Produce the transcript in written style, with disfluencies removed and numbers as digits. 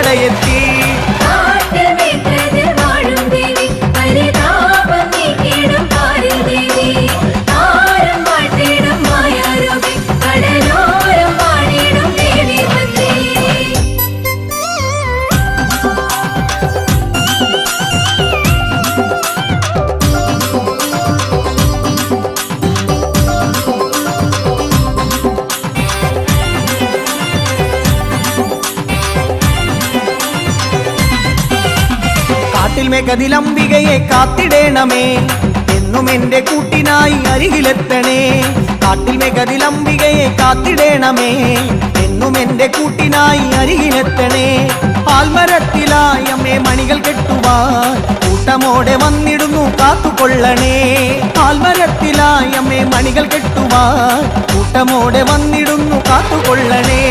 ഇവിടെ എത്തി. കാട്ടിൽ മേഘതിലംബികയെ കാത്തിടേണമേ, എന്നും എന്റെ കൂട്ടിനായി അരികിലെത്തണേ. കാട്ടിൽ മേഘതിലംബികയെ കാത്തിടേണമേ, എന്നും എന്റെ കൂട്ടിനായി അരികിലെത്തണേ. പാൽമരത്തിലായി അമ്മേ മണികൾ കെട്ടുവാൻ കൂട്ടമോടെ വന്നിടുന്നു കാത്തുകൊള്ളണേ. പാൽമരത്തിലായി അമ്മേ മണികൾ കെട്ടുവാൻ കൂട്ടമോടെ വന്നിടുന്നു കാത്തുകൊള്ളണേ.